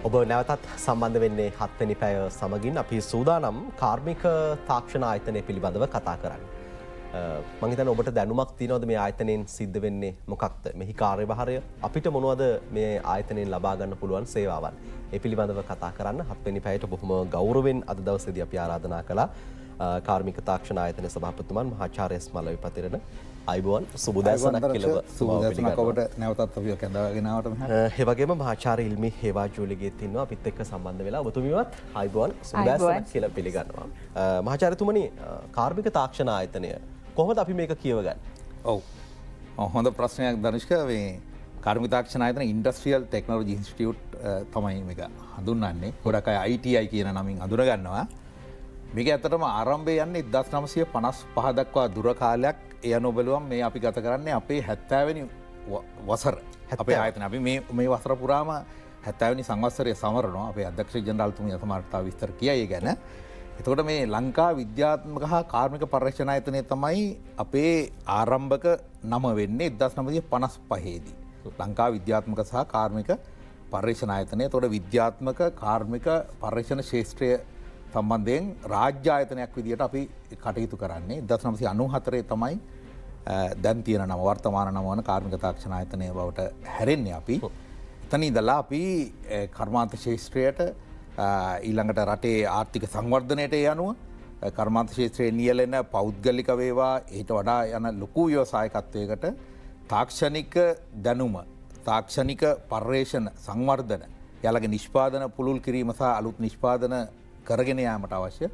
ඔබ නැවතත් සම්බන්ධ වෙන්නේ 7 වෙනි පැය සමගින් අපි සූදානම් කාර්මික තාක්ෂණ ආයතනය පිළිබඳව කතා කරන්න. මම හිතන්නේ ඔබට දැනුමක් තියෙනවද මේ ආයතනයෙන් සිද්ධ වෙන්නේ මොකක්ද? මෙහි කාර්යභාරය අපිට මොනවද මේ ආයතනයෙන් ලබා ගන්න පුළුවන් සේවාවන්? ඒ පිළිබඳව කතා කරන්න 7 වෙනි පැයට බොහොම ගෞරවයෙන් අද දවසේදී අපි ආරාධනා කළා කාර්මික තාක්ෂණ ආයතනයේ සභාපතිතුමන් මහාචාර්ය ස්මල විපතිරණ අයිබෝන් සුබදෑසනක් කියලා සුබදෑසනක් ඔබට නැවතත් අපි කැඳවාගෙන ආවට මෙහා. ඒ වගේම මහාචාර්ය ඉල්මි හේවාජූලිගෙත් ඉන්නවා අපිත් එක්ක සම්බන්ධ වෙලා ඔබතුමියවත් අයිබෝන් සුබදෑසනක් කියලා පිළිගන්නවා. මහාචාර්යතුමනි කාර්මික තාක්ෂණ ආයතනය කොහොමද අපි මේක කියවගන්නේ? ඔව්. හොඳ ප්‍රශ්නයක් ධනුෂ්ක. මේ කාර්මික තාක්ෂණ ආයතන ඉන්ඩස්ට්‍රියල් ටෙක්නොලොජි ඉන්ස්ටිටියුට් තමයි මේක හඳුන්වන්නේ. ගොඩක් අය ITI කියන නමින් හඳුන ගන්නවා. මේක ඇත්තටම ආරම්භය යන්නේ 1955 දක්වා දුර කාලයක්. ඒ අනුව බලුවම මේ අපි ගත කරන්නේ අපේ 70 වෙනි වසර. අපේ ආයතන අපි මේ වසර පුරාම 70 වෙනි සංවත්සරය සමරනවා. අපේ අධ්‍යක්ෂ ජෙනරාල්තුමිය සමහරට විස්තර කියයි ඒ ගැන. එතකොට මේ ලංකා විද්‍යාත්මක හා කාර්මික පර්යේෂණ ආයතනය තමයි අපේ ආරම්භක නම වෙන්නේ 1955 දී. ලංකා විද්‍යාත්මක සහ කාර්මික පර්යේෂණ ආයතනය. එතකොට විද්‍යාත්මක කාර්මික පර්යේෂණ ශාස්ත්‍රය සම්බන්ධයෙන් රාජ්‍ය ආයතනයක් විදිහට අපි කටයුතු කරන්නේ. 1994 තමයි දැන් තියෙන නම වර්තමාන නම වන කාර්මික තාක්ෂණ ආයතනය බවට හැරෙන්නේ අපි. එතන ඉඳලා අපි කර්මාන්ත ශාස්ත්‍රයට ඊළඟට රටේ ආර්ථික සංවර්ධනයට යනුව කර්මාන්ත ශාස්ත්‍රයේ නියැලෙන පෞද්ගලික වේවා ඊට වඩා යන ලොකු ව්‍යවසායකත්වයකට තාක්ෂණික දැනුම තාක්ෂණික පර්යේෂණ සංවර්ධන යාළගේ නිෂ්පාදන පුළුල් කිරීම සහ අලුත් නිෂ්පාදන කරගෙන යාමට අවශ්‍ය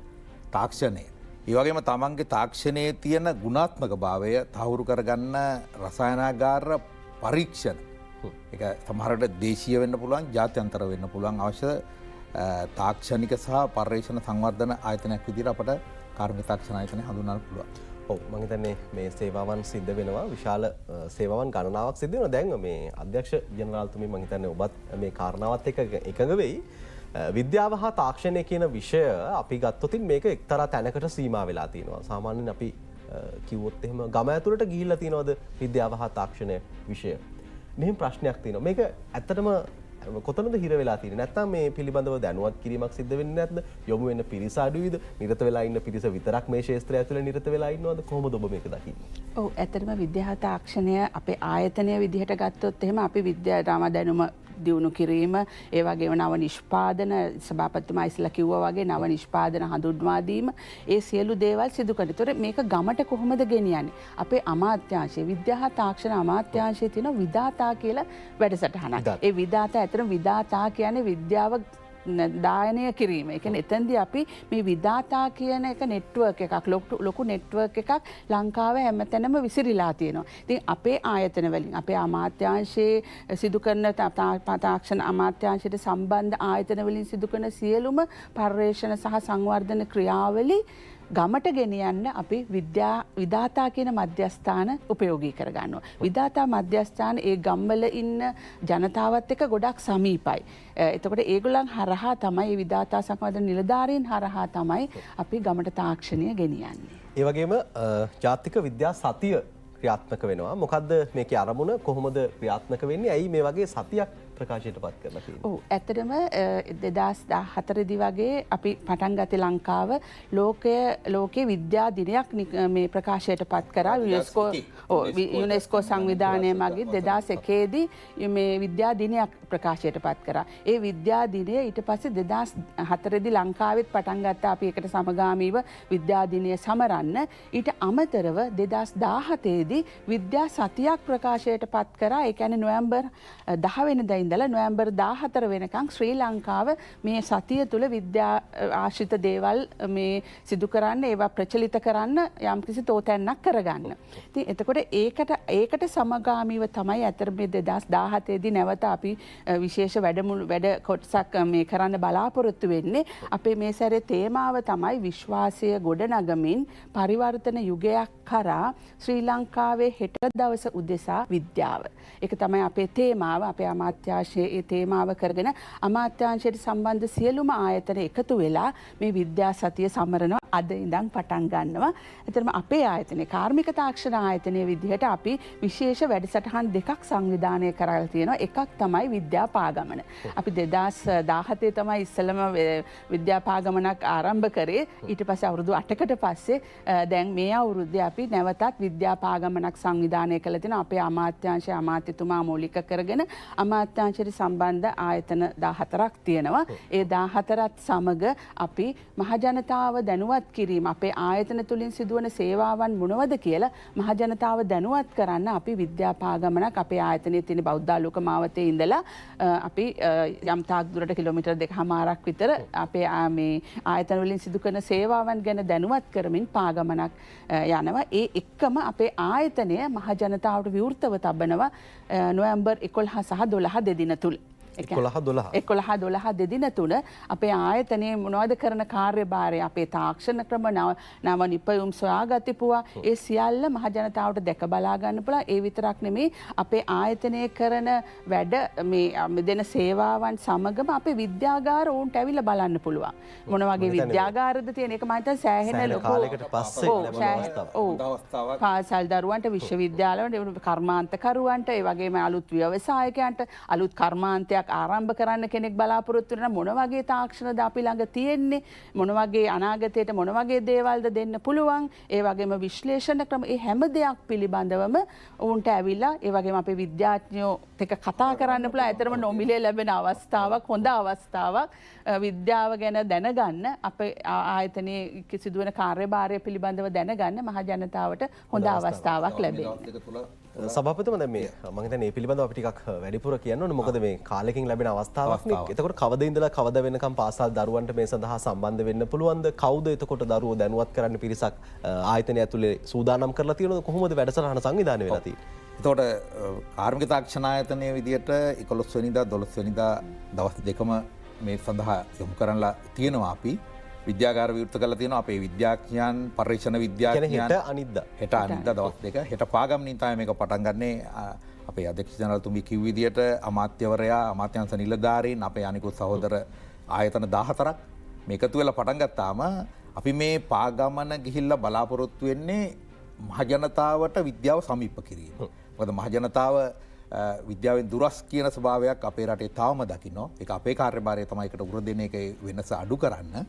තාක්ෂණය. ඒ වගේම තමන්ගේ තාක්ෂණයේ තියෙන ගුණාත්මක භාවය තහවුරු කරගන්න රසායනාගාර පරීක්ෂණ. ඒක සමහරට දේශීය වෙන්න පුළුවන්, ජාත්‍යන්තර වෙන්න පුළුවන් අවශ්‍ය තාක්ෂණික සහ පර්යේෂණ සංවර්ධන ආයතනයක් විදිහට අපට කාර්මික තාක්ෂණ ආයතනය හඳුන්වන්න පුළුවන්. ඔව් මම හිතන්නේ මේ සේවාවන් සිද්ධ වෙනවා විශාල සේවාවන් ගණනාවක් සිද්ධ වෙනවා. දැන් මේ අධ්‍යක්ෂ ජෙනරාල්තුමිය මම හිතන්නේ ඔබත් මේ කාරණාවත් එක්ක එකඟ වෙයි. විද්‍යාව හා තාක්ෂණය කියන විෂය අපි ගත්තොත් මේක එක්තරා තැනකට සීමා වෙලා තියෙනවා. සාමාන්‍යයෙන් අපි කිව්වොත් එහෙම ගම ඇතුළට ගිහිල්ලා තියෙනවද විද්‍යාව හා තාක්ෂණය විෂය? මෙහෙම ප්‍රශ්නයක් තියෙනවා. මේක ඇත්තටම කොතනද හිර වෙලා තියෙන්නේ? නැත්නම් මේ පිළිබඳව දැනුවත් කිරීමක් සිද්ධ වෙන්නේ නැත්ද? යොමු වෙන පිරිස අඩුයිද? නිරත වෙලා ඉන්න පිරිස විතරක් මේ ශාස්ත්‍රය ඇතුළේ නිරත වෙලා ඉන්නවද? කොහොමද ඔබ මේක දකින්නේ? ඔව් ඇත්තටම විද්‍යාව තාක්ෂණය අපේ ආයතනය විදිහට ගත්තොත් එහෙම අපි විද්‍යාව දැනුම දියුණු කිරීම ඒ වගේම නව නිෂ්පාදන සභාපතිතුමා ඉස්සලා කිව්වා වගේ නව නිෂ්පාදන හඳුන්වා දීම ඒ සියලු දේවල් සිදු කරනවා. ඒතොර මේක ගමට කොහොමද ගෙනියන්නේ? අපේ අමාත්‍යාංශයේ විද්‍යා තාක්ෂණ අමාත්‍යාංශයේ තියෙන විදාතා කියලා වැඩසටහනක්. ඒ විදාතා ඇත්තටම විදාතා කියන්නේ විද්‍යාව දායනය කිරීම. ඒ කියන්නේ එතෙන්දී අපි මේ විදාතා කියන එක නෙට්වර්ක් එකක් ලොකු නෙට්වර්ක් එකක් ලංකාවේ හැමතැනම විසිරීලා තියෙනවා. ඉතින් අපේ ආයතන වලින් අපේ අමාත්‍යාංශයේ සිදු කරන තාක්ෂණ අමාත්‍යාංශයට සම්බන්ධ ආයතන වලින් සිදු කරන සියලුම පර්යේෂණ සහ සංවර්ධන ක්‍රියාවලි ගමට ගෙනියන්න අපි විදාතා කියන මධ්‍යස්ථාන උපයෝගී කරගන්නවා. විදාතා මධ්‍යස්ථාන ඒ ගම්වල ඉන්න ජනතාවත් එක්ක ගොඩක් සමීපයි. එතකොට ඒගොල්ලන් හරහා තමයි විදාතා සංවර්ධන නිලධාරීන් හරහා තමයි අපි ගමට තාක්ෂණය ගෙනියන්නේ. ඒ වගේම ජාතික විද්‍යා සතිය ක්‍රියාත්මක වෙනවා. මොකද්ද මේකේ අරමුණ? කොහොමද ක්‍රියාත්මක වෙන්නේ? ඇයි මේ වගේ සතියක් ප්‍රකාශයට පත් කරලා තියෙන්නේ? ඔව් ඇත්තටම 2014 දී වගේ අපි පටන් ගත්තේ ලංකාව ලෝකයේ විද්‍යා දිනයක් මේ ප්‍රකාශයට පත් කරා. යුනෙස්කෝ සංවිධානය මගින් 2001 දී මේ විද්‍යා දිනයක් ප්‍රකාශයට පත් කරා. ඒ විද්‍යා දිනය ඊට පස්සේ 2004 දී ලංකාවෙත් පටන් ගත්තා අපි ඒකට සමගාමීව විද්‍යා දිනය සමරන්න. ඊට අමතරව 2017 දී විද්‍යා සතියක් ප්‍රකාශයට පත් කරා. ඒ කියන්නේ නොවැම්බර් 10 වෙනිදා ඉඳලා නොවැම්බර් 14 වෙනකන් ශ්‍රී ලංකාව මේ සතිය තුළ විද්‍යා ආශ්‍රිත දේවල් මේ සිදු කරන්න ඒවා ප්‍රචලිත කරන්න යම්කිසි තෝතැන්නක් කරගන්න. ඉතින් එතකොට ඒකට සමගාමීව තමයි අතර මේ 2017 දී නැවත අපි විශේෂ වැඩ කොටසක් මේ කරන්න බලාපොරොත්තු වෙන්නේ. අපේ මේ සැරේ තේමාව තමයි විශ්වාසය ගොඩනගමින් පරිවර්තන යුගයක් කරා ශ්‍රී ලංකාවේ හෙට දවස උදෙසා විද්‍යාව. ඒක තමයි අපේ තේමාව. අපේ අමාත්‍යාංශයේ ඒ තේමාව කරගෙන අමාත්‍යාංශයට සම්බන්ධ සියලුම ආයතන එකතු වෙලා මේ විද්‍යා සතිය සමරනවා. අද ඉඳන් පටන් ගන්නවා. එතරම් අපේ ආයතනයේ කාර්මික තාක්ෂණ ආයතනයේ විදිහට අපි විශේෂ වැඩසටහන් දෙකක් සංවිධානය කරලා තියෙනවා. එකක් තමයි විද්‍යා පාගමන. අපි 2017 තමයි ඉස්සෙල්ලම විද්‍යා පාගමනක් ආරම්භ කරේ. ඊට පස්සේ අවුරුදු 8කට පස්සේ දැන් මේ අවුරුද්දේ අපි නැවතත් විද්‍යා පාගමනක් සංවිධානය කළ තියෙනවා. අපේ අමාත්‍යාංශයේ අමාත්‍යතුමා මූලික කරගෙන අමාත්‍යාංශයට සම්බන්ධ ආයතන 14ක් තියෙනවා. ඒ 14ත් සමග අපි මහජනතාව දැනුවත් කිරීම අපේ ආයතන තුලින් සිදුවන සේවාවන් මොනවද කියලා මහජනතාව දැනුවත් කරන්න අපි විද්‍යා පාගමනක් අපේ ආයතනයේ තියෙන බෞද්ධාලෝක මාවතේ ඉඳලා අපි යම් තාක් දුරට කිලෝමීටර් 2.5ක් විතර අපේ මේ ආයතන වලින් සිදු කරන සේවාවන් ගැන දැනුවත් කරමින් පාගමනක් යනවා. ඒ එක්කම අපේ ආයතනය මහජනතාවට විවෘතව තබනවා නොවැම්බර් 11 සහ 12 දෙදින තුල. 11-12 දෙදින තුල අපේ ආයතනයේ මොනවද කරන කාර්යභාරය අපේ තාක්ෂණ ක්‍රම නව නිපයුම් සොයාගතිපුවා ඒ සියල්ල මහජනතාවට දැක බලා ගන්න පුළුවන්. ඒ විතරක් නෙමෙයි අපේ ආයතනයේ කරන වැඩ මේ දෙන සේවාවන් සමගම අපේ විද්‍යාගාර ඕන්ට ඇවිල්ලා බලන්න පුළුවන්. මොන වගේ විද්‍යාගාරද තියෙන එක මම හිතන්නේ සෑහෙන ලොකු කාලයකට පස්සේ ලැබෙන අවස්ථාවක්. පාසල් දරුවන්ට විශ්වවිද්‍යාලවල කර්මාන්තකරුවන්ට ඒ වගේම අලුත් ව්‍යවසායකයන්ට අලුත් කර්මාන්තයක් ආරම්භ කරන්න කෙනෙක් බලාපොරොත්තු වෙන මොන වගේ තාක්ෂණද අපි ළඟ තියෙන්නේ මොන වගේ අනාගතයට මොන වගේ දේවල්ද දෙන්න පුළුවන් ඒ වගේම විශ්ලේෂණ ක්‍රම ඒ හැම දෙයක් පිළිබඳවම උන්ට ඇවිල්ලා ඒ වගේම අපේ විද්‍යාඥයෝ එක්ක කතා කරන්න පුළුවන්. ඇත්තටම නොමිලේ ලැබෙන අවස්ථාවක් හොඳ අවස්ථාවක් විද්‍යාව ගැන දැනගන්න අපේ ආයතනයේ සිදුවන කාර්යභාරය පිළිබඳව දැනගන්න මහ ජනතාවට හොඳ අවස්ථාවක් ලැබෙනවා. සභාපතිතුමා දැන් මේ මම හිතන්නේ මේ පිළිබඳව අපි ටිකක් වැඩිපුර කියන්න ඕනේ. මොකද මේ කාලෙකින් ලැබෙන අවස්ථාවක් නේ. එතකොට කවද ඉඳලා කවද වෙනකම් පාසල් දරුවන්ට මේ සඳහා සම්බන්ධ වෙන්න පුළුවන්ද? කවුද එතකොට දරුවෝ දැනුවත් කරන්න පිරිසක් ආයතනය ඇතුලේ සූදානම් කරලා තියෙනවද? කොහොමද වැඩසටහන සංවිධානය වෙලා තියෙන්නේ? එතකොට කාර්මික තාක්ෂණ ආයතනයේ විදියට 11 වෙනිදා 12 වෙනිදා දවස් දෙකම මේ සඳහා යොමු කරලා තියෙනවා. අපි විද්‍යාගාර විවෘත කරලා තියෙනවා. අපේ විද්‍යාඥයන් පරීක්ෂණ විද්‍යාඥයන් හෙට අනිද්දා දවස් දෙක හෙට පාගමනින් තමයි මේක පටන් ගන්නේ. අපේ අධ්‍යක්ෂ ජනරාල්තුමී කිව් විදියට අමාත්‍යවරයා අමාත්‍යාංශ නිලධාරීන් අපේ අනිකුත් සහෝදර ආයතන 14ක් මේකතු වෙලා පටන් ගත්තාම අපි මේ පාගමන ගිහිල්ලා බලාපොරොත්තු වෙන්නේ මහජනතාවට විද්‍යාව සමීප කිරීම. මොකද මහජනතාව විද්‍යාවෙන් දුරස් කියන ස්වභාවයක් අපේ රටේ තාම දකිනවා. ඒක අපේ කාර්යභාරය තමයි ඒකට උර දෙන එක වෙනස අඩු කරන්න.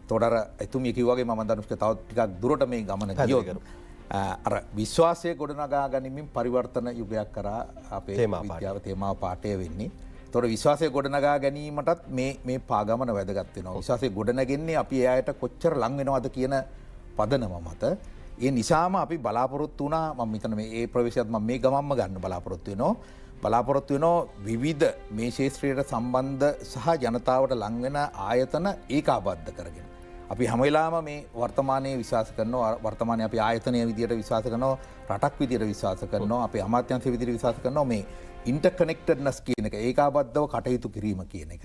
එතකොට අර එතුමිය කිව්වා වගේ මම දන්නවා තව ටිකක් දුරට මේ ගමන ගියොත් අර විශ්වාසය ගොඩනගා ගැනීමෙන් පරිවර්තන යුගයක් කරා අපේ විද්‍යාව තේමාව පාඨය වෙන්නේ. එතකොට විශ්වාසය ගොඩනගා ගැනීමටත් මේ පාගමන වැදගත් වෙනවා. විශ්වාසය ගොඩනගන්නේ අපි එයාට කොච්චර ලං වෙනවද කියන පදනම මත. ඒ නිසාම අපි බලාපොරොත්තු වුණා මම හිතන මේ ප්‍රවේශයත් මම මේ ගමම්ම ගන්න බලාපොරොත්තු වෙනවා විවිධ මේ ශාස්ත්‍රයට සම්බන්ධ සහ ජනතාවට ලං වෙන ආයතන ඒකාබද්ධ කරගෙන අපි හැම වෙලාවෙම මේ වර්තමානයේ විශ්වාස කරනවා වර්තමානයේ අපි ආයතනයේ විදියට විශ්වාස කරනවා රටක් විදියට විශ්වාස කරනවා අපේ අමාත්‍යාංශයේ විදියට විශ්වාස කරනවා මේ ඉන්ටර්කනෙක්ටඩ්නස් කියන එක ඒකාබද්ධව කටයුතු කිරීම කියන එක.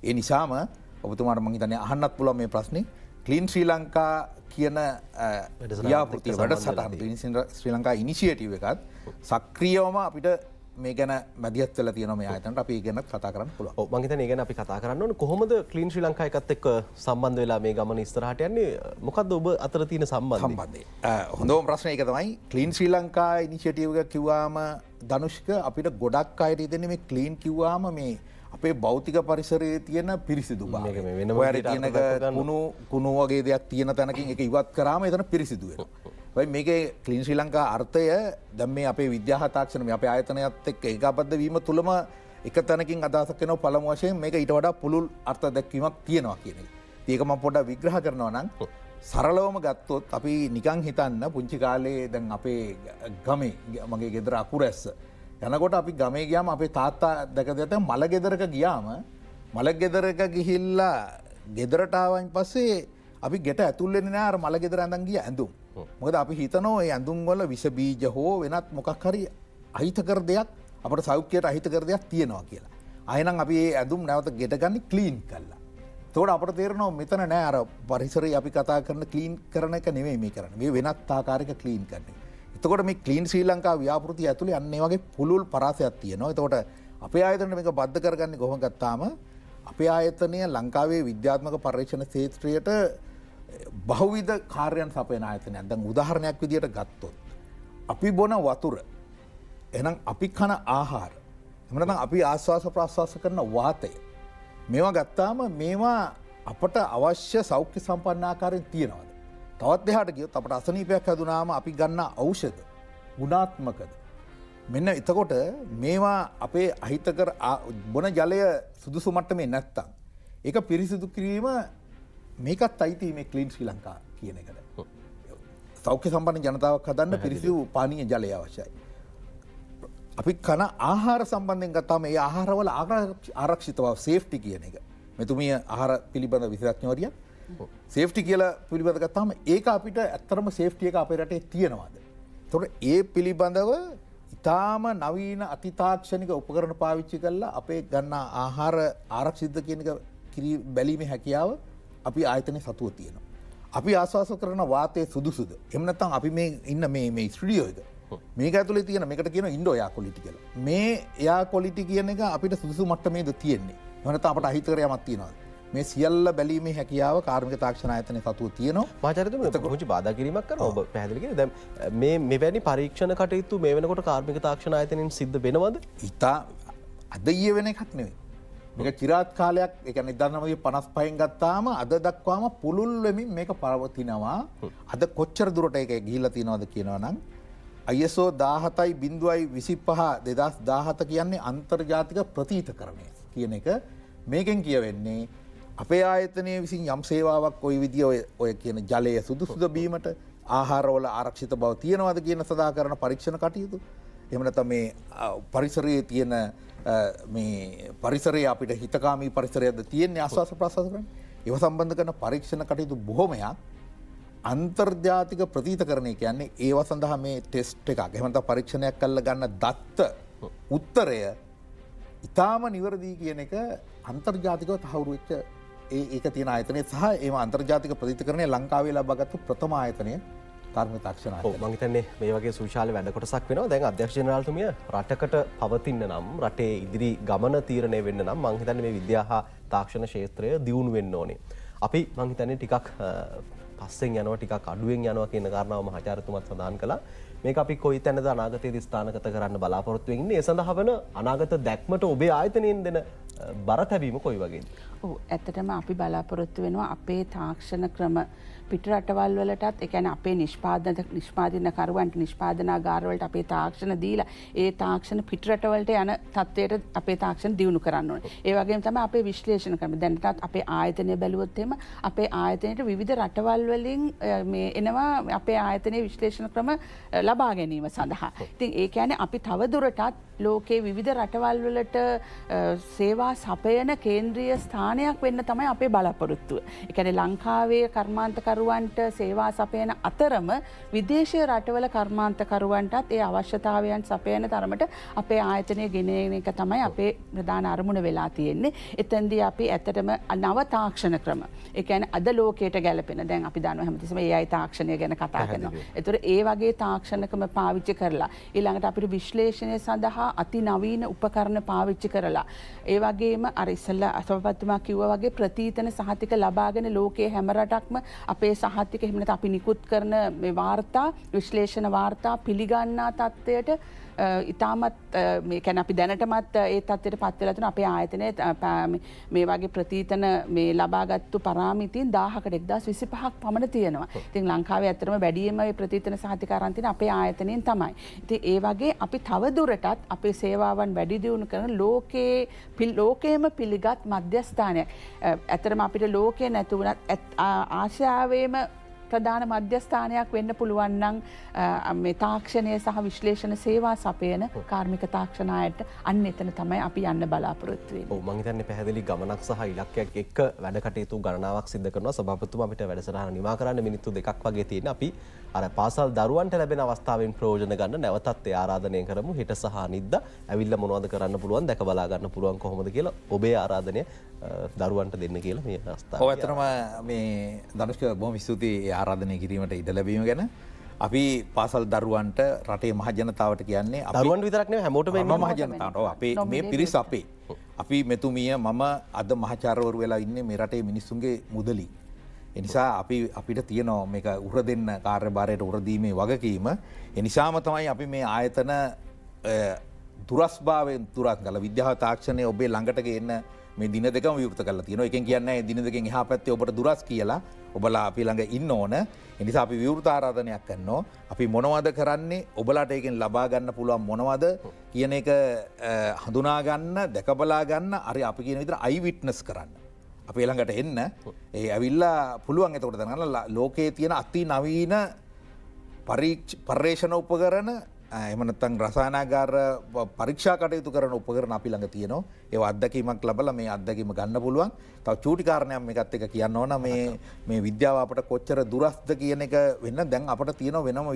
ඒ නිසාම ඔබතුමාට මම හිතන්නේ අහන්නත් පුළුවන් මේ ප්‍රශ්නේ ක්ලීන් ශ්‍රී ලංකා කියන ව්‍යාපෘතිය වැඩසටහන ක්ලීන් ශ්‍රී ලංකා ඉනිෂියේටිව් එකත් සක්‍රියවම අපිට මේ ගැන මැදිහත් වෙලා තියෙනවා මේ ආයතනට අපි ඒ ගැන කතා කරන්න පුළුවන්. ඔව් මම හිතන්නේ ඒ ගැන අපි කතා කරන්න ඕනේ. කොහොමද ක්ලීන් ශ්‍රී ලංකා එකත් එක්ක සම්බන්ධ වෙලා මේ ගමන ඉස්සරහට යන්නේ? මොකද්ද ඔබ අතර තියෙන සම්බන්ධය? හොඳම ප්‍රශ්නේ ඒක තමයි. ක්ලීන් ශ්‍රී ලංකා ඉනිෂියේටිව් එක කිව්වාම ධනුෂ්ක අපිට ගොඩක් අයට ඉතින් මේ ක්ලීන් කිව්වාම මේ අපේ භෞතික පරිසරයේ තියෙන පිරිසිදු භාවය. ඔයාලට තියෙනක කුණු වගේ දෙයක් තියෙන තැනකින් ඒක ඉවත් කරාම එතන පිරිසිදු වෙනවා. වෙයි මේකේ ක්ලීන් ශ්‍රී ලංකා අර්ථය දැන් මේ අපේ විද්‍යා තාක්ෂණ මේ අපේ ආයතනයත් එක්ක ඒකාබද්ධ වීම තුලම එක තැනකින් අදහසක් වෙනවා පළමු වශයෙන් මේක ඊට වඩා පුළුල් අර්ථ දැක්වීමක් තියෙනවා කියන එක. ඒක මම පොඩ්ඩක් විග්‍රහ කරනවා නම් සරලවම ගත්තොත් අපි නිකන් හිතන්න පුංචි කාලේ දැන් අපේ ගමේ මගේ ගෙදර අකුරැස්ස යනකොට අපි ගමේ ගියාම අපේ තාත්තා දැකද මල ගෙදරක ගියාම මල ගෙදරක ගිහිල්ලා ගෙදරට ආවන් පස්සේ අපි ගෙට ඇතුල් වෙන්නේ නැහැ අර මල ගෙදර ඇඳන් ගිය ඇඳුම්. මොකද අපි හිතනවා ඒ ඇඳුම් වල විස බීජ හෝ වෙනත් මොකක් හරි අහිතකර දෙයක් අපේ සෞඛ්‍යයට අහිතකර දෙයක් තියෙනවා කියලා. ආයෙනම් අපි ඒ ඇඳුම් නැවත ගෙට ගන්න ක්ලීන් කළා. එතකොට අපට තේරෙනවා මෙතන නෑ අර පරිසරය අපි කතා කරන ක්ලීන් කරන එක නෙමෙයි මේ කරන්නේ. මේ වෙනත් ආකාරයක ක්ලීන් කරන එක. එතකොට මේ ක්ලීන් ශ්‍රී ලංකා ව්‍යාපෘතිය ඇතුලේ අන්න ඒ වගේ පුළුල් පරාසයක් තියෙනවා. එතකොට අපේ ආයතනයේ මේක බද්ධ කරගන්නේ කොහොම ගත්තාම අපේ ආයතනය ලංකාවේ විද්‍යාත්මක පරීක්ෂණ ක්ෂේත්‍රයට බහුවිධ කාර්යයන් සපයන ආයතනයක්. දැන් උදාහරණයක් විදියට ගත්තොත් අපි බොන වතුර, එහෙනම් අපි කන ආහාර, එහෙම නැත්නම් අපි ආස්වාස ප්‍රාස්වාස කරන වාතය, මේවා ගත්තාම මේවා අපට අවශ්‍ය සෞඛ්‍ය සම්පන්න ආකාරයෙන් තියෙනවද? තවත් එහාට ගියොත් අපට අසනීපයක් හැදුනාම අපි ගන්න ඖෂධ ගුණාත්මකද? මෙන්න එතකොට මේවා අපේ අහිතකර බොන ජලය සුදුසු මට්ටමේ නැත්තම් ඒක පිරිසිදු කිරීම මේකත් අයිති මේ ක්ලීන් ශ්‍රී ලංකා කියන එකට. සෞඛ්‍ය සම්පන්න ජනතාවක් හදන්න පිරිසිදු පානීය ජලය අවශ්‍යයි. අපි කන ආහාර සම්බන්ධයෙන් ගත්තාම ඒ ආහාරවල ආරක්ෂිත බව සේෆ්ටි කියන එක. මෙතුමිය ආහාර පිළිබඳ විශේෂඥවරියක්. සේෆ්ටි කියලා පිළිබඳ ගත්තාම ඒක අපිට ඇත්තටම සේෆ්ටි එක අපේ රටේ තියෙනවද? ඒතකොට ඒ පිළිබඳව ඉතාම නවීන අතිතාක්ෂණික උපකරණ පාවිච්චි කරලා අපේ ගන්න ආහාර ආරක්ෂිත කියන එක බැලීමේ හැකියාව අපි ආයතනයේ සතුව තියෙනවා. අපි ආස්වාස කරන වාතයේ සුදුසුද? එහෙම නැත්නම් අපි මේ ඉන්න මේ ස්ටුඩියෝ එක මේක ඇතුලේ තියෙන මේකට කියන ඉන්ඩෝ එයා ක්වොලිටි කියලා. මේ එයා ක්වොලිටි කියන එක අපිට සුදුසු මට්ටමේද තියෙන්නේ. එහෙම නැත්නම් අපට අහිතකර යමක් තියෙනවද? මේ සියල්ල බැලීමේ හැකියාව කාර්මික තාක්ෂණ ආයතනයේ සතුව තියෙනවා. මහාචාර්යතුමනි පුංචි බාධා කිරීමක් කරනවා ඔබ පැහැදිලි කිව්වේ. දැන් මේ මෙවැනි පරීක්ෂණ කටයුතු මේ වෙනකොට කාර්මික තාක්ෂණ ආයතනයෙන් සිද්ධ වෙනවද? ඉතා අද ඊයේ වෙන එකක් නෙවෙයි. මේක චිරාත් කාලයක්, ඒ කියන්නේ 1955න් ගත්තාම අද දක්වාම පුළුල් වෙමින් මේක පවතිනවා. අද කොච්චර දුරට ඒක ගිහිල්ලා තියෙනවද කියනවා නම් ISO 17.025/2017 කියන්නේ අන්තර්ජාතික ප්‍රතිීතකරණය කියන එක. මේකෙන් කියවෙන්නේ අපේ ආයතනයේ විසින් යම් සේවාවක් ওই විදිය ඔය කියන ජලය සුදුසුද බීමට, ආහාරවල ආරක්ෂිත බව තියෙනවද කියන සදා කරන පරීක්ෂණ කටයුතු. එහෙම නැත්නම් මේ පරිසරයේ තියෙන මේ පරිසරයේ අපිට හිතකාමී පරිසරයක්ද තියෙන්නේ ආස්වාස ප්‍රාස්වාස කරන්නේ. ඒව සම්බන්ධ කරන පරීක්ෂණ කටයුතු බොහොමයක් අන්තර්ජාතික ප්‍රතිීතකරණය කියන්නේ ඒව සඳහා මේ ටෙස්ට් එකක්. එහෙම නැත්නම් පරීක්ෂණයක් කරලා ගන්න දත්ත උත්තරය ඉතාම නිවැරදි කියන එක අන්තර්ජාතිකව තහවුරු වෙච්ච ඒක තියෙන ආයතනය සහ ඒව අන්තර්ජාතික ප්‍රතිීතකරණය ලංකාවේ ලබාගත්තු ප්‍රථම ආයතනය කාර්මික තාක්ෂණ ආයතනය. මම හිතන්නේ මේ වගේ සුවිශාල වැඩ කොටසක් වෙනවා. දැන් අධ්‍යක්ෂ ජනරාල්තුමිය රටකට පවතින්න නම්, රටේ ඉදිරි ගමන තීරණය වෙන්න නම් මම හිතන්නේ මේ විද්‍යා හා තාක්ෂණ ක්ෂේත්‍රය දියුණු වෙන්න ඕනේ. අපි මම හිතන්නේ ටිකක් පස්සෙන් යනවා, ටිකක් අඩුවෙන් යනවා කියන කාරණාව මහාචාර්යතුමත් සඳහන් කළා. මේක අපි කොයි තැනද අනාගතයේදී ස්ථානගත කරන්න බලාපොරොත්තු වෙන්නේ? ඒ සඳහා වන අනාගත දැක්මට ඔබේ ආයතනයෙන් දෙන බර තැබීම කොයි වගේද? ඔව්, ඇත්තටම අපි බලාපොරොත්තු වෙනවා අපේ තාක්ෂණ ක්‍රම පිට රටවල් වලටත්, ඒ කියන්නේ අපේ නිෂ්පාදනකරුවන්ට නිෂ්පාදනාගාර වලට අපේ තාක්ෂණ දීලා ඒ තාක්ෂණ පිට රටවලට යන තත්ත්වයට අපේ තාක්ෂණ දියුණු කරන්න ඕනේ. ඒ වගේම තමයි අපේ විශ්ලේෂණ ක්‍රම. දැනටත් අපේ ආයතනය බැලුවොත් එහෙම අපේ ආයතනයේ විවිධ රටවල් වලින් මේ එනවා අපේ ආයතනයේ විශ්ලේෂණ ක්‍රම ලබා ගැනීම සඳහා. ඉතින් ඒ කියන්නේ අපි තව දුරටත් ලෝකේ විවිධ රටවල් වලට සේවා සපයන කේන්ද්‍රීය ස්ථානයක් වෙන්න තමයි අපේ බලාපොරොත්තුව. ඒ කියන්නේ ලංකාවේ කර්මාන්තකරුවන්ට සේවා සපයන අතරම විදේශීය රටවල කර්මාන්තකරුවන්ටත් ඒ අවශ්‍යතාවයන් සපයන තරමට අපේ ආයතනය ගෙනෙන එක තමයි අපේ ප්‍රධාන අරමුණ වෙලා තියෙන්නේ. එතෙන්දී අපි ඇත්තටම නව තාක්ෂණ ක්‍රම, ඒ කියන්නේ අද ලෝකයට ගැලපෙන, දැන් අපි දන්නවා හැමතිස්සෙම AI තාක්ෂණය ගැන කතා කරනවා. ඒතර ඒ වගේ තාක්ෂණකම පාවිච්චි කරලා ඊළඟට අපිට විශ්ලේෂණය සඳහා අති නවීන උපකරණ පාවිච්චි කරලා, ඒ වගේම අර ඉස්සෙල්ලා අසවපත්තුමා කිව්වා වගේ ප්‍රතිීතන සහතික ලබාගෙන ලෝකයේ හැම රටක්ම අපේ සහතික එහෙම නැත්නම් අපි නිකුත් කරන මේ වාර්තා, විශ්ලේෂණ වාර්තා පිළිගන්නා තත්ත්වයට ඉතාමත් මේ කියන්නේ අපි දැනටමත් ඒ තත්ත්වයට පත් වෙලා තියෙන අපේ ආයතනයේ මේ වගේ ප්‍රතිීතන මේ ලබාගත්තු පරාමිතීන් 1025ක් පමණ තියෙනවා. ඉතින් ලංකාවේ ඇත්තටම වැඩිම මේ ප්‍රතිීතන සහතික අරන් තියෙන අපේ ආයතනයෙන් තමයි. ඉතින් ඒ වගේ අපි තව දුරටත් අපේ සේවාවන් වැඩි දියුණු කරන ලෝකයේම පිළිගත් මධ්‍යස්ථානයක්. ඇත්තටම අපිට ලෝකේ නැතුණත් ආසියාවේම ප්‍රධාන මධ්‍යස්ථානයක් වෙන්න පුළුවන් නම් මේ තාක්ෂණය සහ විශ්ලේෂණ සේවා සපයන කාර්මික තාක්ෂණ ආයතනයට අන්න එතන තමයි අපි යන්න බලාපොරොත්තු වෙන්නේ. ඔව්, මම හිතන්නේ පැහැදිලි ගමනක් සහ ඉලක්කයක් එක්ක වැඩ කටයුතු ගණනාවක් සිදු කරනවා. සභාපතිතුමා අපිට වැඩසටහන නිමා කරන්න මිනිත්තු 2ක් වගේ තියෙන. අපි අර පාසල් දරුවන්ට ලැබෙන අවස්ථාවෙන් ප්‍රයෝජන ගන්න නැවතත් ඒ ආරාධනය කරමු. හෙට සහ අනිද්දා ඇවිල්ලා මොනවද කරන්න පුළුවන්, දැක බලා ගන්න පුළුවන් කොහොමද කියලා ඔබේ ආරාධනය දරුවන්ට දෙන්න කියලා මේ අවස්ථාව. ඔව්, ඇත්තටම මේ ධනුෂ්ක බොහොම ස්තුතියි ආරාධනය කිරීමට ඉඩ ලැබීම ගැන. අපි පාසල් දරුවන්ට රටේ මහ ජනතාවට කියන්නේ දරුවන් විතරක් නෙවෙයි හැමෝටම මහ ජනතාවට. ඔව්, අපේ මේ පිරිස අපි මෙතුමිය මම අද මහාචාර්යවරු වෙලා ඉන්නේ මේ රටේ මිනිස්සුන්ගේ මුදලි. එනිසා අපිට තියෙනවා මේක උර දෙන්න කාර්යභාරයට උරදීමේ වගකීම. එනිසාම තමයි අපි මේ ආයතන දුරස්භාවයෙන් තුරක් ගල විද්‍යාව තාක්ෂණය ඔබේ ළඟට ගේන්න මේ දින දෙකම විවෘත කරලා තියෙනවා. එකෙන් කියන්නේ දින දෙකෙන් එහා පැත්තේ ඔබට දුරස් කියලා ඔබලා අපි ළඟ ඉන්න ඕන. ඒ නිසා අපි විවෘත ආරාධනයක් කරනවා. අපි මොනවද කරන්නේ? ඔබලාට ඒකෙන් ලබා ගන්න පුළුවන් මොනවද කියන එක හඳුනා ගන්න, දැක බලා ගන්න, අර අපි කියන විදිහට අයි විට්නස් කරන්න. අපි ළඟට එන්න. ඒ ඇවිල්ලා පුළුවන් එතකොට දැනගන්න ලෝකයේ තියෙන අති නවීන පර්යේෂණ උපකරණ එහෙම නැත්නම් රසායනාගාර පරීක්ෂා කටයුතු කරන උපකරණ අපි ළඟ තියෙනවා. ඒවා අත්දැකීමක් ලැබලා මේ අත්දැකීම ගන්න පුළුවන්. තව චූටි කාරණයක් මේකත් එක්ක කියන්න ඕන මේ විද්‍යාව අපට කොච්චර දුරස්ද කියන එක වෙන්න දැන් අපට තියෙන වෙනම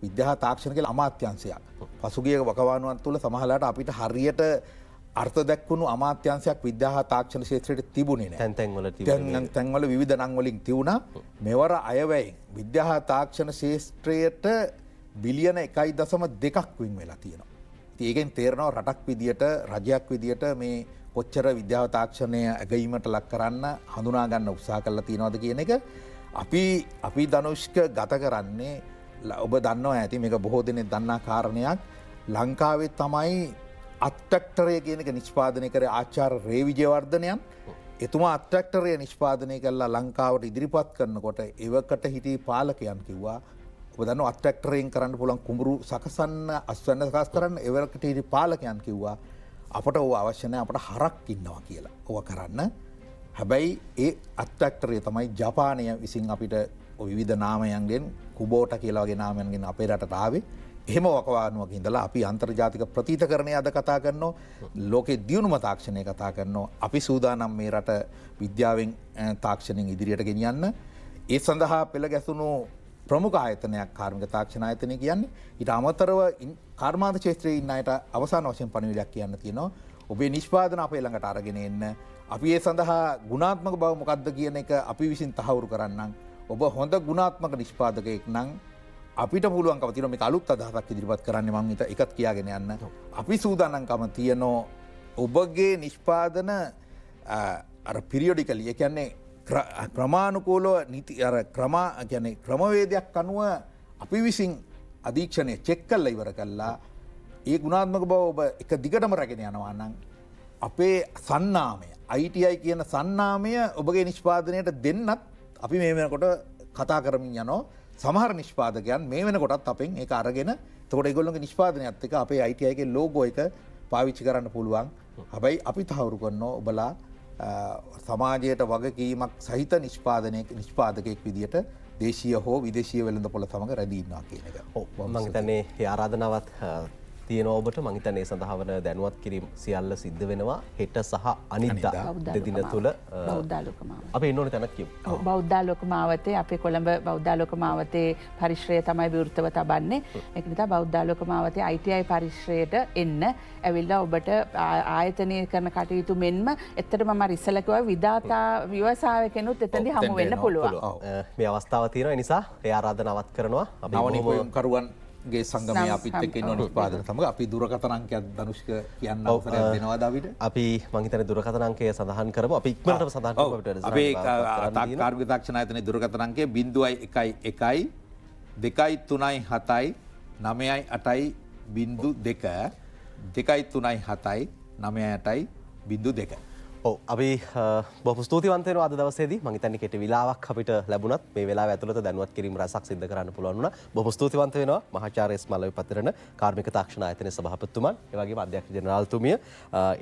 විද්‍යා තාක්ෂණ කියලා අමාත්‍යාංශයක්. පසුගිය වකවානුවන් තුළ සමහරලාට අපිට හරියට අර්ථ දැක්වුණු අමාත්‍යංශයක් විද්‍යා තාක්ෂණ ක්ෂේත්‍රයට තිබුණේ නැහැ. තැන්වල විවිධ නම් වලින් තිබුණා. මෙවර අයවැයෙන් විද්‍යා තාක්ෂණ ක්ෂේත්‍රයට බිලියන 1.2ක් වින් වෙලා තියෙනවා. ඉතින් ඒකෙන් තේරෙනවා රටක් විදියට රජයක් විදියට මේ කොච්චර විද්‍යාව තාක්ෂණය ඇගීමට ලක් කරන්න හඳුනා ගන්න උත්සාහ කරලා තියෙනවද කියන එක අපි ධනුෂ්ක ගත කරන්නේ ඔබ දන්නවා ඇති මේක බොහෝ දෙනෙක් දන්නා කාරණයක්. ලංකාවේ තමයි අට්‍රැක්ටරය කියන එක නිෂ්පාදනය කරේ ආචාර්ය රේ විජේවර්ධනයන්. එතුමා අට්‍රැක්ටරය නිෂ්පාදනය කළා ලංකාවට ඉදිරිපත් කරනකොට එවකට හිටි පාලකයන් කිව්වා ඔබ දන්නවා අට්‍රැක්ටරයෙන් කරන්න පුළුවන් කුඹුරු සකසන්න අස්වැන්න සකස් කරන්න එවකට හිටි පාලකයන් කිව්වා අපට ඕව අවශ්‍ය නැහැ අපට හරක් ඉන්නවා කියලා. ඕව කරන්න. හැබැයි ඒ අට්‍රැක්ටරය තමයි ජපානය විසින් අපිට විවිධ නාමයන්ගෙන් කුබෝට කියලා වගේ නාමයන්ගෙන් අපේ රටට ආවේ. එහෙම වකවානුවක ඉඳලා අපි අන්තර්ජාතික ප්‍රතිථකරණය අද කතා කරනවා. ලෝකේ දියුණුම තාක්ෂණය කතා කරනවා. අපි සූදානම් මේ රට විද්‍යාවෙන් තාක්ෂණයෙන් ඉදිරියට ගෙනියන්න. ඒ සඳහා පෙළ ගැසුණු ප්‍රමුඛ ආයතනයක් කාර්මික තාක්ෂණ ආයතනය කියන්නේ. ඊට අමතරව කර්මාන්ත ක්ෂේත්‍රයේ ඉන්න අයට අවසාන වශයෙන් පණිවිඩයක් කියන්න තියෙනවා. ඔබේ නිෂ්පාදන අපේ ළඟට අරගෙන එන්න. අපි ඒ සඳහා ගුණාත්මක බව මොකක්ද කියන එක අපි විසින් තහවුරු කරන්නම්. ඔබ හොඳ ගුණාත්මක නිෂ්පාදකයෙක් නම් අපිට පුළුවන්කම තියෙනවා මේක අලුත් අදහසක් ඉදිරිපත් කරන්න මම එකත් කියාගෙන යන්න. අපි සූදානම්කම තියෙනවා ඔබගේ නිෂ්පාදන අර පිරියොඩිකලි ඒ කියන්නේ ක්‍රමානුකූලව නීති අර ක්‍රමවේදයක් අනුව අපි විසින් අධීක්ෂණය චෙක් කරලා ඉවර කළා. ඒ ගුණාත්මක බව ඔබ එක දිගටම රැගෙන යනවා නම් අපේ සන්නාමය ITI කියන සන්නාමය ඔබගේ නිෂ්පාදනයට දෙන්නත් අපි මේ වෙනකොට කතා කරමින් යනවා. සමහර නිෂ්පාදකයන් මේ වෙනකොටත් අපෙන් ඒක අරගෙන එතකොට ඒගොල්ලෝගේ නිෂ්පාදනයත් එක්ක අපේ ITI එකේ ලෝගෝ එක පාවිච්චි කරන්න පුළුවන්. හැබැයි අපි තහවුරු කරනවා ඔබලා සමාජයට වගකීමක් සහිත නිෂ්පාදකයෙක් විදියට දේශීය හෝ විදේශීය වෙළඳපොළ සමග රැඳී ඉන්නවා කියන එක. ඔව් මම හිතන්නේ ඒ ආරාධනාවත් තියෙනවා ඔබට. මම හිතන්නේ ඒ සඳහා වන දැනුවත් කිරීම සියල්ල සිද්ධ වෙනවා හෙට සහ අනිද්දා දෙදින තුල බෞද්ධාලෝක මාවතේ. අපි එන්න ඕනේ තැනක් කියමු. ඔව් බෞද්ධාලෝක මාවතේ අපේ කොළඹ බෞද්ධාලෝක මාවතේ පරිශ්‍රය තමයි විවෘතව තබන්නේ. ඒක නිසා බෞද්ධාලෝක මාවතේ ITI පරිශ්‍රයට එන්න ඇවිල්ලා ඔබට ආයතනීය කරන කටයුතු මෙන්ම එතරම් මම ඉස්සෙල්ලා කිව්වා විදාතා ව්‍යවසායකෙනුත් එතනදී හමු වෙන්න පුළුවන්. මේ අවස්ථාව තියෙනවා. ඒ නිසා ඒ ආරාධනාවත් කරනවා. අපි නවනිපුයම් කරුවන් ගේ සංගමය අපිත් එක්ක ඉන්න නිෂ්පාදන සමග අපි දුරකථන අංකයක් ධනුෂ්ක කියන්න අවසරයක් දෙනවද අපිට? අපි මං හිතන්නේ දුරකථන අංකය සඳහන් කරමු. අපි ඉක්මනටම සඳහන් කරමු අපිට. අපේ කාර්මික තාක්ෂණ ආයතනයේ දුරකථන අංකය 011 237 98 02 237 98 02. ඔව් අපි බොහොම ස්තුතිවන්ත වෙනවා අද දවසේදී. මම හිතන්නේ කෙටි විලාවක් අපිට ලැබුණත් මේ වෙලාව ඇතුළත දැනුවත් කිරීම රසක් සිදු කරන්න පුළුවන් වුණා. බොහොම ස්තුතිවන්ත වෙනවා මහාචාර්ය ස්මල්ල විපතිරණ කාර්මික තාක්ෂණ ආයතනයේ සභාපතිතුමන්, ඒ වගේම අධ්‍යක්ෂ ජෙනරාල්තුමිය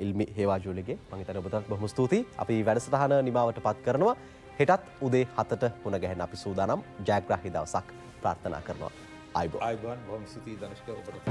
ඉල්මි හේවාජුලිගේ. මම හිතන්නේ ඔබට බොහොම ස්තුතියි. අපි වැඩසටහන නිමාවටපත් කරනවා. හෙටත් උදේ 7ට මුණ ගැහෙන්න අපි සූදානම්. ජයග්‍රාහී දවසක් ප්‍රාර්ථනා කරනවා. ආයිබෝන්. බොහොම ස්තුතියි ධනුෂ්ක ඔබට.